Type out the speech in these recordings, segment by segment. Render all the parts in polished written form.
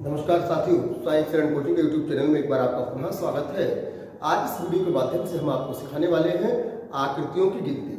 नमस्कार साथियों, science and coaching के यूट्यूब चैनल में एक बार आपका पुनः स्वागत है। आज इस वीडियो के माध्यम से हम आपको सिखाने वाले हैं आकृतियों की गिनती।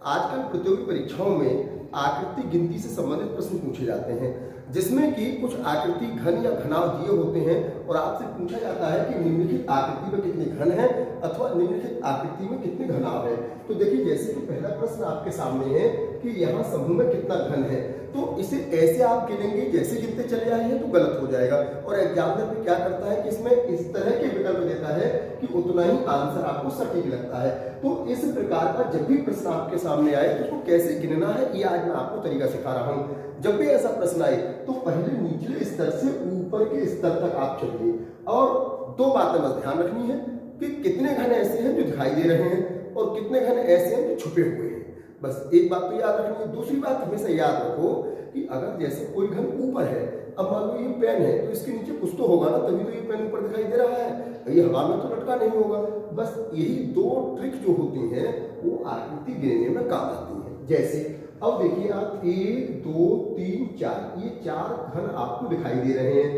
आजकल प्रतियोगी परीक्षाओं में आकृति गिनती से संबंधित प्रश्न पूछे जाते हैं, जिसमें कि कुछ आकृति घन या घनाव दिए होते हैं और आपसे पूछा जाता है कि निम्नलिखित आकृति में कितने घन हैं अथवा निम्नलिखित आकृति में कितने घनाव है। तो देखिए, जैसे कि पहला प्रश्न आपके सामने है कि यहाँ समूह में कितना घन है, तो इसे ऐसे आप गिनेंगे, जैसे गिनते चले आए तो गलत हो जाएगा। और एग्जामिनर में क्या करता है कि इसमें इस तरह के विकल्प देता है कि उतना ही आंसर आपको सटीक लगता है। तो इस प्रकार का जब भी प्रश्न आपके सामने आए तो उसको कैसे गिनना है, ये आज मैं आपको तरीका सिखा रहा हूँ। जब भी ऐसा प्रश्न आए तो पहले निचले स्तर से ऊपर के स्तर तक आप चलिए, और दो बातें बस ध्यान रखनी है कि कितने घन ऐसे हैं जो दिखाई दे रहे हैं और कितने घन ऐसे हैं जो छुपे हुए हैं। बस एक बात तो याद रखनी है। दूसरी बात हमेशा याद रखो कि अगर जैसे कोई घन ऊपर है, अब मान लो ये पेन है तो इसके नीचे कुछ तो होगा ना, तभी तो ये पेन ऊपर दिखाई दे रहा है, ये हवा में तो लटका नहीं होगा। बस यही दो ट्रिक जो होती हैं वो आकृति गिनने में काम आती है। जैसे अब देखिए आप 1 2 3 4, ये 4 घन आपको दिखाई दे रहे हैं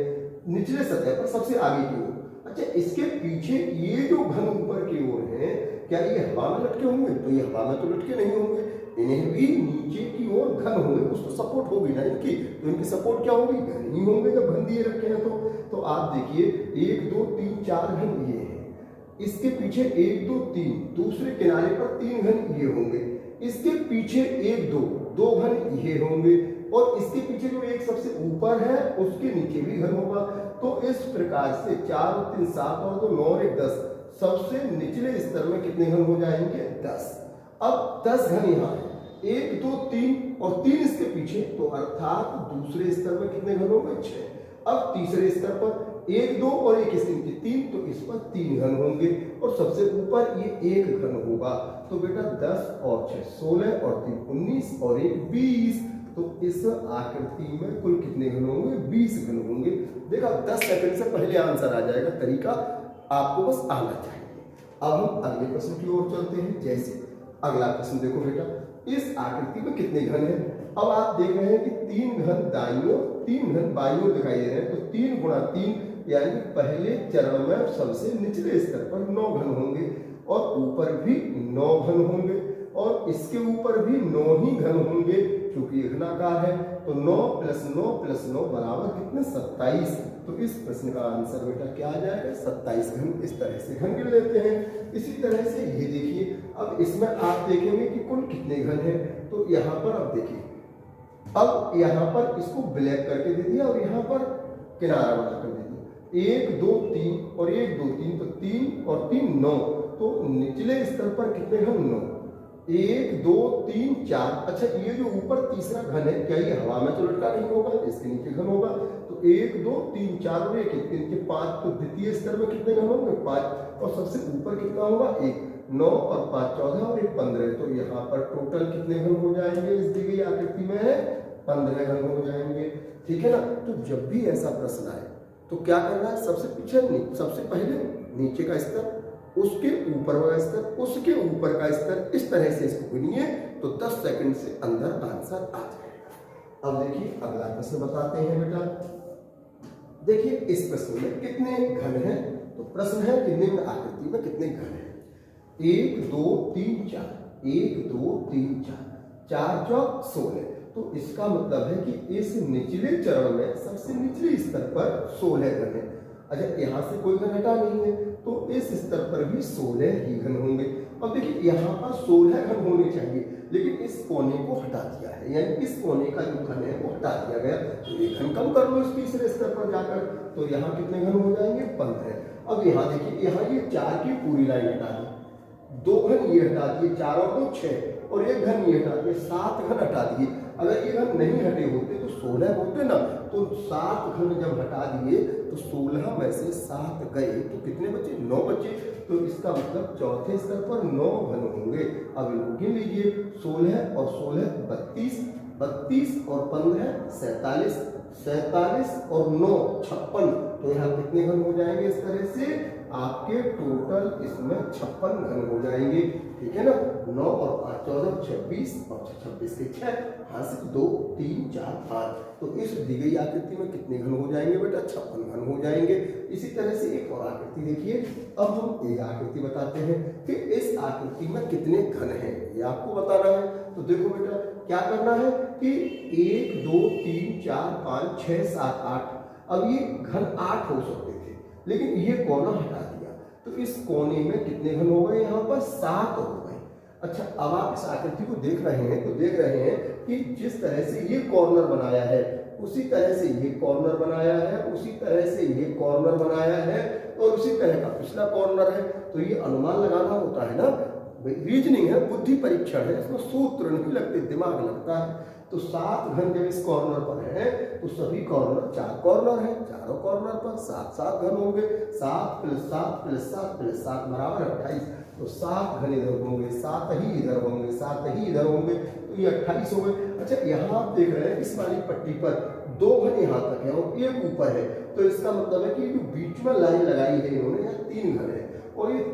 निचले सतह पर सबसे आगे की ओर। अच्छा, इसके पीछे ये जो घन ऊपर की ओर है, क्या ये हवा में लटके होंगे? तो ये हवा में तो लटके नहीं होंगे, इन्हें भी नीचे की ओर घन होंगे, कुछ तो सपोर्ट होगी ना इनकी, तो इनकी सपोर्ट क्या होगी? घन ही होंगे जब घन दिए रखे हैं। तो आप देखिए 1 2 3 4 घन ये है, इसके पीछे 1 2 3, दूसरे किनारे पर 3 घन ये होंगे, इसके पीछे 1 2 घन ये होंगे, और इसके पीछे जो एक सबसे ऊपर है उसके नीचे भी घन होगा। तो इस प्रकार से 4 और 3 7 और 2 9 और 1 10, सबसे निचले स्तर में कितने घन हो जाएंगे? 10। अब 10 घन यहाँ है, 1 2 3 और 3 इसके पीछे, तो अर्थात दूसरे स्तर में कितने घन होंगे? 6। अब तीसरे स्तर पर 1 2 और 1 इसके नीचे 3, तो इस पर 3 घन होंगे, और सबसे ऊपर ये 1 घन होगा। तो बेटा 10 और 6 16 और 3 19 और 1 20, तो इस आकृति में कुल कितने घन होंगे? 20 घन होंगे। देखा, 10 सेकंड से पहले आंसर आ जाएगा, तरीका आपको बस आना चाहिए। अब हम अगले प्रश्न की ओर चलते हैं। जैसे अगला प्रश्न देखो बेटा, इस आकृति में कितने घन हैं? अब आप देख रहे हैं कि 3 घन दाईं ओर 3 घन बाईं ओर दिखाई दे रहे हैं, तो 3 गुणा 3 यानी पहले चरण में सबसे निचले स्तर पर 9 घन होंगे, और ऊपर भी 9 घन होंगे, और इसके ऊपर भी 9 ही घन होंगे, क्योंकि घनाकार है। तो 9 + 9 + 9 बराबर कितने? 27। तो इस प्रश्न का आंसर बेटा क्या आ जाएगा? 27 घन। इस तरह से घन गिन लेते हैं। इसी तरह से ये देखिए, अब इसमें आप देखेंगे कि कुल कितने घन हैं। तो यहाँ पर अब देखिए, अब यहाँ पर इसको ब्लैक करके दे दिया और यहाँ पर किनारा बना कर दे दिया। 1 2 3 और 1 2 3, तो 3 और 3 9, तो निचले स्तर पर कितने घन? 9। 1 2 3 4। अच्छा, ये जो ऊपर तीसरा घन है, क्या ये हवा में तो लटका नहीं होगा? इसके नीचे घन होगा। तो 1 2 3 4 और 1 इनके 5, तो द्वितीय स्तर में कितने घन होंगे? 5। और सबसे ऊपर कितना होगा? 1। 9 और 5 14 और 1 15, तो यहाँ पर टोटल कितने घन हो जाएंगे? इस दी गई आकृति में 15 घन हो जाएंगे। ठीक है ना? तो जब भी ऐसा प्रश्न आए तो क्या करना है? सबसे पीछे सबसे पहले नीचे का स्तर, उसके ऊपर का स्तर, उसके ऊपर का स्तर, इस तरह से इसको गिनिए, तो 10 सेकंड से अंदर आंसर आ जाएगा। अब देखिए अगला प्रश्न बताते हैं बेटा। देखिए इस प्रश्न में कितने घन हैं? तो प्रश्न है कि निम्न आकृति में कितने घन हैं? 1 2 3 4, 1 2 3 4, 4 चौक 16। तो इसका मतलब है कि इस निचले चरण में सबसे निचले स्तर पर 16 घन है। अच्छा, यहाँ से कोई घन हटा नहीं है, तो इस स्तर पर भी 16 ही घन होंगे। अब देखिए यहाँ पर 16 घन होने चाहिए, लेकिन इस कोने को हटा दिया है, यानी इस कोने का जो घन है वो हटा दिया गया। तो ये घन कम कर लो इस तीसरे स्तर पर जाकर, तो यहाँ कितने घन हो जाएंगे? 15। अब यहाँ देखिए, यहाँ ये 4 की पूरी लाइन हटा दी, 2 घन ये हटा दिए, 4 और 2 6, और 1 घन ये हटा दिए, 7 घन हटा दिए। अगर ये घन नहीं हटे होते तो 16 होते ना, तो 7 घन जब हटा दिए तो 16 में से 7 गए, तो कितने बचे? 9 बचे। तो इसका मतलब चौथे स्तर पर 9 घन होंगे। अब इनको गिन लीजिए, 16 और 16 32, 32 और 15 47, 47 और 9 56। तो यहाँ कितने घन हो जाएंगे? इस तरह से आपके टोटल इसमें 56 घन हो जाएंगे। ठीक है ना? 9 और 5 14 26 और 26 के 6, हाथ से 2 3 4 5। तो इस दी गई आकृति में कितने घन हो जाएंगे बेटा? 56 घन हो जाएंगे। इसी तरह से एक और आकृति देखिए। अब हम एक आकृति बताते हैं कि इस आकृति में कितने घन हैं, ये आपको बताना है। तो देखो बेटा, क्या करना है कि 1 2 3 4 5 6 7 8, अब ये घन 8 हो सकते थे, लेकिन ये कोना हटा दिया, तो इस कोने में कितने घन हो गए? यहाँ पर 7 हो गए। अच्छा, अब आप इस आकृति को देख रहे हैं तो देख रहे हैं कि जिस तरह से ये कॉर्नर बनाया है, उसी तरह से ये कॉर्नर बनाया है, उसी तरह से ये कॉर्नर बनाया है, और उसी तरह का पिछला कॉर्नर है। तो ये अनुमान लगाना होता है ना, रीजनिंग है, बुद्धि परीक्षण है, इसमें सूत्र नहीं लगते, दिमाग लगता है। तो 7 घन जब इस कॉर्नर पर है तो सभी कॉर्नर 4 कॉर्नर है, चारों कॉर्नर पर 7 घन होंगे। 7 + 7 + 7 + 7 बराबर 28। तो 7 घन इधर होंगे, 7 ही इधर होंगे, 7 ही इधर होंगे, तो ये 28 हो गए। अच्छा, यहाँ आप देख रहे हैं इस वाली पट्टी पर 2 घन यहाँ तक है और 1 ऊपर है, तो इसका मतलब है कि जो बीच में लाइन लगाई है इन्होंने, यहाँ 3 घन है, और ये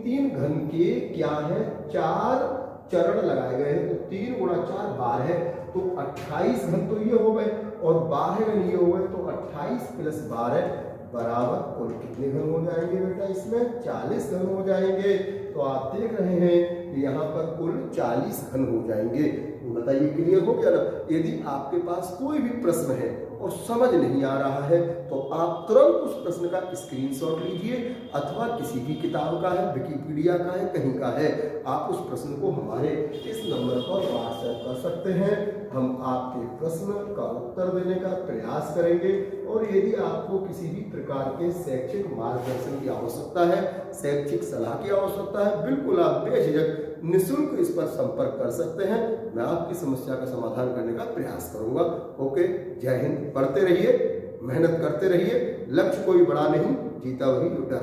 3 घन के क्या है? 4 चरण लगाए गए हैं। तो 3 × 4 12 है, तो 28 घन तो ये हो गए, और 12 घन ये हो गए, तो 28 + 12 बराबर कुल कितने घन हो जाएंगे बेटा? इसमें 40 घन हो जाएंगे। तो आप देख रहे हैं कि यहाँ पर कुल 40 घन हो जाएंगे। बताइए, क्लियर हो गया ना? यदि आपके पास कोई भी प्रश्न है और समझ नहीं आ रहा है तो आप तुरंत उस प्रश्न का स्क्रीनशॉट लीजिए, अथवा किसी भी किताब का है, विकिपीडिया का है, कहीं का है, आप उस प्रश्न को हमारे इस नंबर पर व्हाट्सएप कर सकते हैं। हम आपके प्रश्न का उत्तर देने का प्रयास करेंगे। और यदि आपको किसी भी प्रकार के शैक्षिक मार्गदर्शन की आवश्यकता है, शैक्षिक सलाह की आवश्यकता है, बिल्कुल आप बेझिझक निःशुल्क इस पर संपर्क कर सकते हैं। मैं आपकी समस्या का समाधान करने का प्रयास करूंगा। ओके, जय हिंद। पढ़ते रहिए, मेहनत करते रहिए, लक्ष्य कोई बड़ा नहीं, जीता वही लुटा।